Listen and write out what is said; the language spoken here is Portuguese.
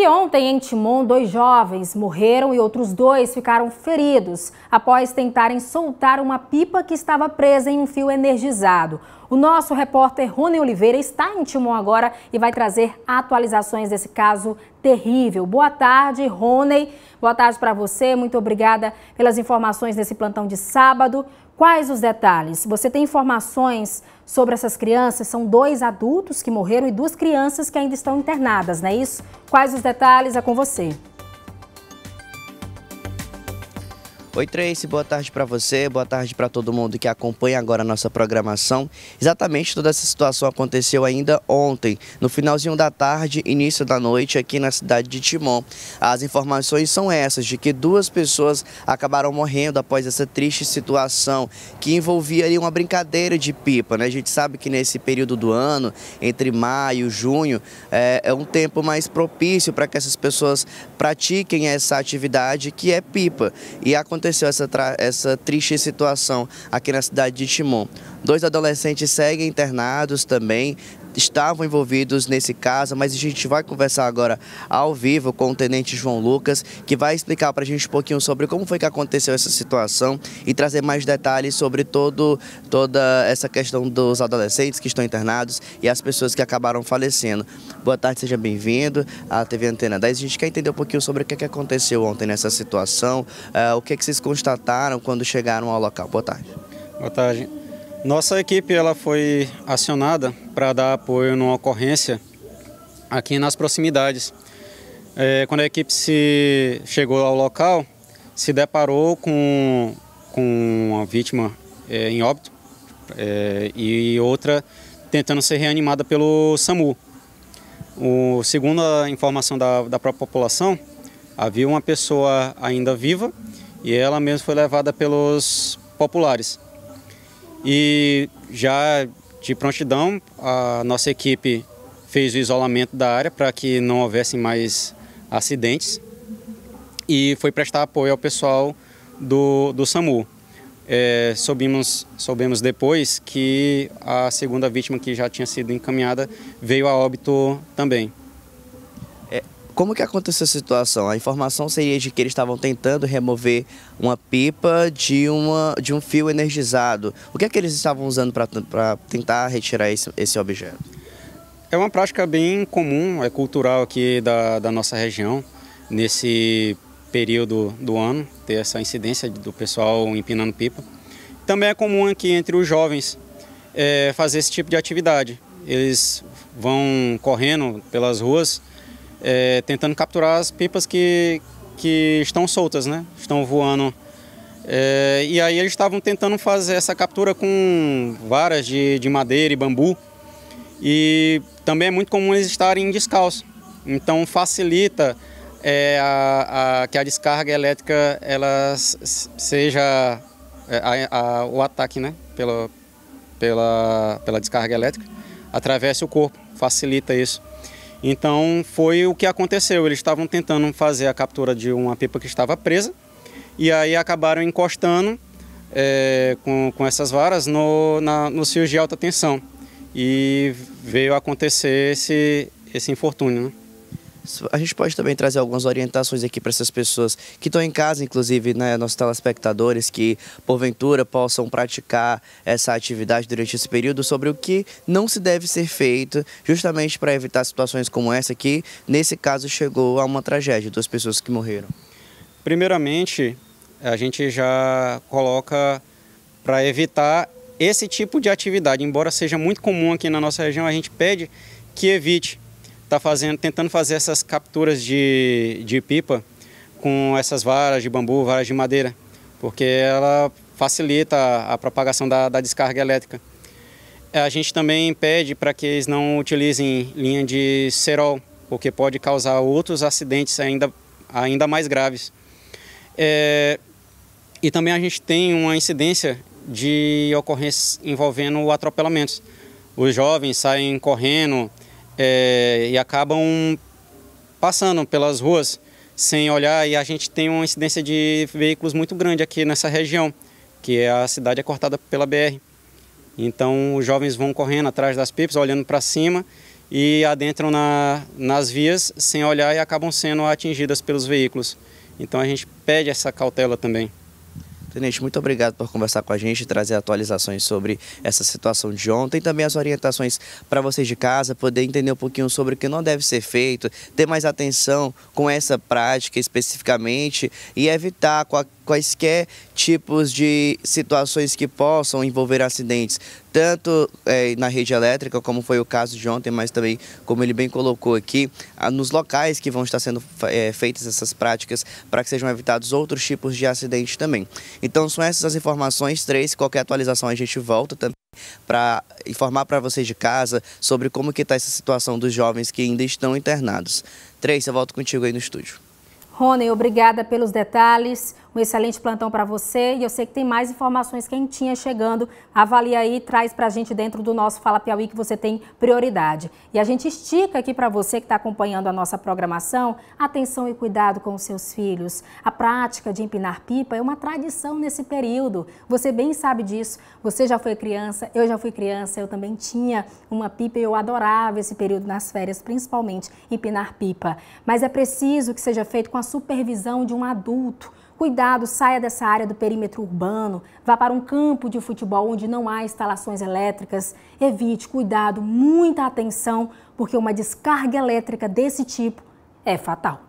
E ontem, em Timon, 2 jovens morreram e outros 2 ficaram feridos após tentarem soltar uma pipa que estava presa em um fio energizado. O nosso repórter Rony Oliveira está em Timon agora e vai trazer atualizações desse caso terrível. Boa tarde, Rony. Boa tarde para você. Muito obrigada pelas informações nesse plantão de sábado. Quais os detalhes? Você tem informações sobre essas crianças? São 2 adultos que morreram e 2 crianças que ainda estão internadas, não é isso? Quais os detalhes? É com você. Oi, Tracy, boa tarde para você, boa tarde para todo mundo que acompanha agora a nossa programação. Exatamente toda essa situação aconteceu ainda ontem, no finalzinho da tarde, início da noite, aqui na cidade de Timon. As informações são essas, de que 2 pessoas acabaram morrendo após essa triste situação, que envolvia ali uma brincadeira de pipa, né? A gente sabe que nesse período do ano, entre maio e junho, é um tempo mais propício para que essas pessoas pratiquem essa atividade que é pipa. E aconteceu essa triste situação aqui na cidade de Timon. 2 adolescentes seguem internados também, estavam envolvidos nesse caso, mas a gente vai conversar agora ao vivo com o Tenente João Lucas, que vai explicar para a gente um pouquinho sobre como foi que aconteceu essa situação e trazer mais detalhes sobre toda essa questão dos adolescentes que estão internados e as pessoas que acabaram falecendo. Boa tarde, seja bem-vindo à TV Antena 10. A gente quer entender um pouquinho sobre o que aconteceu ontem nessa situação, o que vocês constataram quando chegaram ao local. Boa tarde. Boa tarde. Nossa equipe ela foi acionada para dar apoio numa ocorrência aqui nas proximidades. Quando a equipe chegou ao local, se deparou com uma vítima em óbito e outra tentando ser reanimada pelo SAMU. Segundo a informação da própria população, havia uma pessoa ainda viva e ela mesma foi levada pelos populares. E já de prontidão, a nossa equipe fez o isolamento da área para que não houvesse mais acidentes e foi prestar apoio ao pessoal do SAMU. Soubemos depois que a segunda vítima, que já tinha sido encaminhada, veio a óbito também. Como que aconteceu a situação? A informação seria de que eles estavam tentando remover uma pipa de um fio energizado. O que é que eles estavam usando para tentar retirar esse objeto? É uma prática bem comum, cultural aqui da nossa região, nesse período do ano, ter essa incidência do pessoal empinando pipa. Também é comum aqui entre os jovens fazer esse tipo de atividade. Eles vão correndo pelas ruas, tentando capturar as pipas que estão soltas, né? Estão voando. E aí eles estavam tentando fazer essa captura com varas de madeira e bambu. E também é muito comum eles estarem descalços. Então facilita que a descarga elétrica ela seja o ataque, né? pela descarga elétrica, atravessa o corpo, facilita isso. Então foi o que aconteceu, eles estavam tentando fazer a captura de uma pipa que estava presa e aí acabaram encostando com essas varas nos fios de alta tensão e veio acontecer esse infortúnio, né? A gente pode também trazer algumas orientações aqui para essas pessoas que estão em casa, inclusive, né, nossos telespectadores, que porventura possam praticar essa atividade durante esse período, sobre o que não se deve ser feito, justamente para evitar situações como essa que, nesse caso, chegou a uma tragédia, 2 pessoas que morreram. Primeiramente, a gente já coloca para evitar esse tipo de atividade, embora seja muito comum aqui na nossa região, a gente pede que evite. Está tentando fazer essas capturas de pipa com essas varas de bambu, varas de madeira, porque ela facilita a propagação da descarga elétrica. A gente também pede para que eles não utilizem linha de cerol, porque pode causar outros acidentes ainda mais graves. E também a gente tem uma incidência de ocorrências envolvendo atropelamentos. Os jovens saem correndo e acabam passando pelas ruas sem olhar, e a gente tem uma incidência de veículos muito grande aqui nessa região, que a cidade é cortada pela BR. Então os jovens vão correndo atrás das pipas, olhando para cima e adentram nas vias sem olhar e acabam sendo atingidas pelos veículos. Então a gente pede essa cautela também. Tenente, muito obrigado por conversar com a gente e trazer atualizações sobre essa situação de ontem e também as orientações para vocês de casa, poder entender um pouquinho sobre o que não deve ser feito, ter mais atenção com essa prática especificamente e evitar quaisquer tipos de situações que possam envolver acidentes, tanto na rede elétrica, como foi o caso de ontem, mas também, como ele bem colocou aqui, nos locais que vão estar sendo feitas essas práticas para que sejam evitados outros tipos de acidentes também. Então são essas as informações, Tracy. Qualquer atualização a gente volta também para informar para vocês de casa sobre como que está essa situação dos jovens que ainda estão internados. Tracy, eu volto contigo aí no estúdio. Rony, obrigada pelos detalhes, um excelente plantão para você e eu sei que tem mais informações quentinhas chegando. Avalia aí e traz para a gente dentro do nosso Fala Piauí que você tem prioridade. E a gente estica aqui para você que está acompanhando a nossa programação, atenção e cuidado com os seus filhos. A prática de empinar pipa é uma tradição nesse período, você bem sabe disso. Você já foi criança, eu já fui criança, eu também tinha uma pipa e eu adorava esse período nas férias, principalmente empinar pipa. Mas é preciso que seja feito com a supervisão de um adulto. Cuidado, saia dessa área do perímetro urbano, vá para um campo de futebol onde não há instalações elétricas. Evite, cuidado, muita atenção, porque uma descarga elétrica desse tipo é fatal.